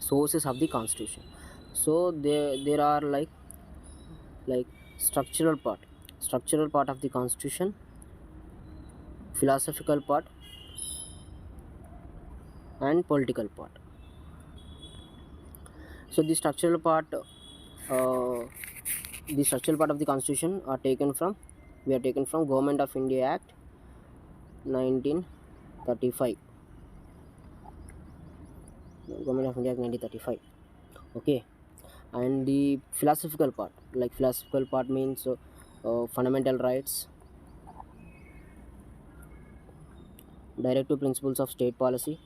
sources of the constitution. So there are like structural part of the constitution, philosophical part, and political part. So the structural part of the constitution are taken from we are taken from Government of India Act 1935. Government of India Act 1935. Okay. And the philosophical part means fundamental rights, directive principles of state policy.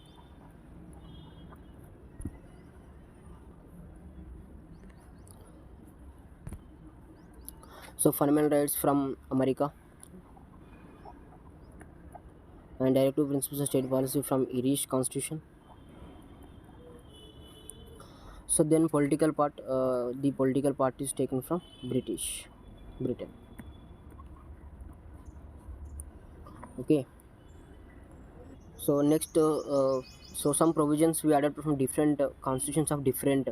So fundamental rights from America and directive principles of state policy from Irish constitution. So then the political part is taken from Britain. Okay. So next, so some provisions we adopted from different constitutions of different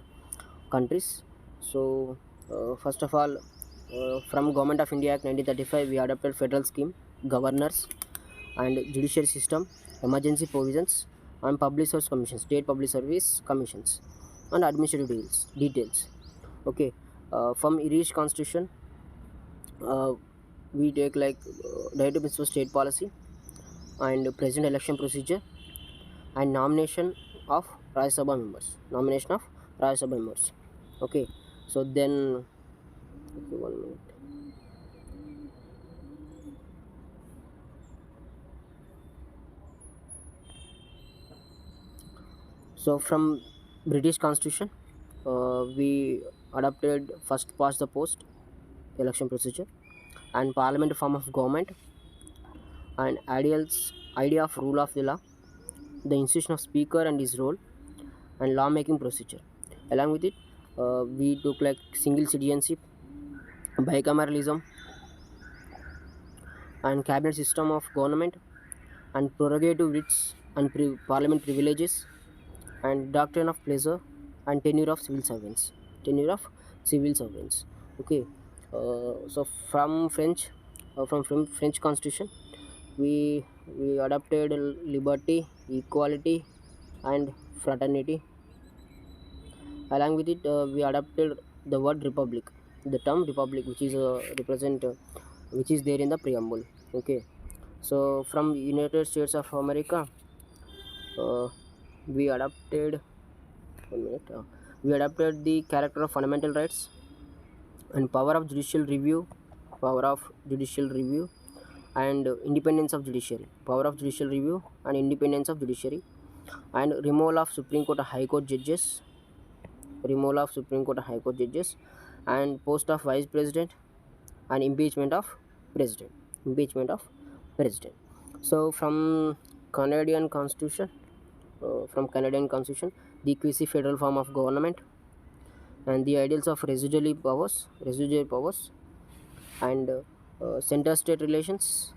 countries. So first of all, from Government of India Act 1935, we adopted federal scheme, governors, and judiciary system, emergency provisions, and public service commissions, state public service commissions, and administrative details. Okay. From Irish constitution, uh, we take directive principles of state policy and president election procedure and nomination of Rajya Sabha members. Okay. So then, okay, 1 minute. So from British constitution, we adopted first past the post election procedure and parliament form of government and idea of rule of the law, the institution of speaker and his role, and lawmaking procedure. Along with it, we took like single citizenship, bicameralism, and cabinet system of government, and prerogative writs and parliament privileges, and doctrine of pleasure, and tenure of civil servants. Okay. So from French constitution, we adopted liberty, equality, and fraternity. Along with it, we adopted the word republic, the term republic, which is which is there in the preamble. Okay. So from United States of America, uh, we adopted 1 minute. We adopted the character of fundamental rights and power of judicial review, and independence of judiciary, power of judicial review and independence of judiciary, and removal of Supreme Court and High Court judges, and post of vice president, and impeachment of president. So from Canadian Constitution, the quasi federal form of government, and the ideals of residual powers, and center state relations,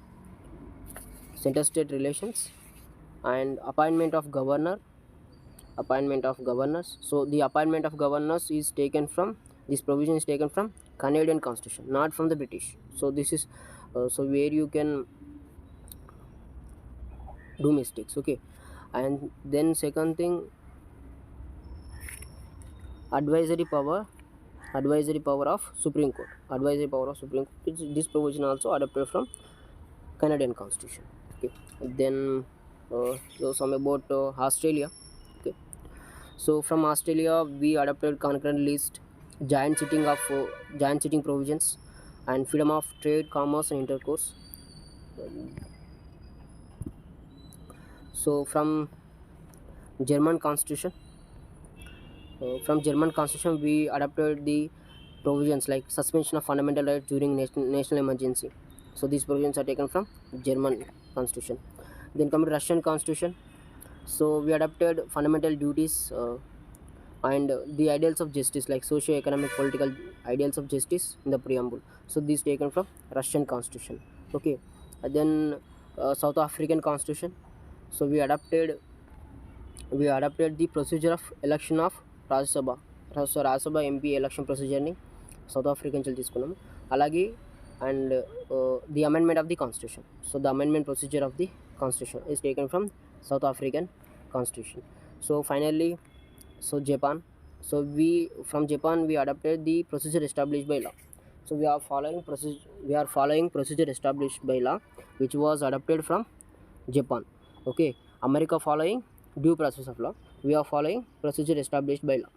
and appointment of governors. So the appointment of governors is taken from this provision is taken from Canadian Constitution, not from the British. So this is so where you can do mistakes. Okay. And then second thing, advisory power of Supreme Court. This provision also adopted from Canadian Constitution. Okay. Then so some about Australia. Okay. So from Australia, we adopted concurrent list, giant sitting provisions, and freedom of trade, commerce, and intercourse. So German Constitution, German Constitution, we adopted the provisions like suspension of fundamental rights during national emergency. So these provisions are taken from German Constitution. Then come to Russian Constitution. So we adopted fundamental duties and the ideals of justice, like socio-economic political ideals of justice in the preamble. So these taken from Russian Constitution. Okay. And then South African Constitution. So we adopted the procedure of election of Rajya Sabha MP election ప్రొసీజర్ని South Africa నుంచి తీసుకున్నాము. అలాగే and the amendment of the constitution. So the amendment procedure of the constitution is taken from South African constitution. So finally, so Japan. So from Japan we adopted the procedure established by law. So we are following procedure established by law, which was adopted from Japan. Okay, America following due process of law. We are following procedure established by law.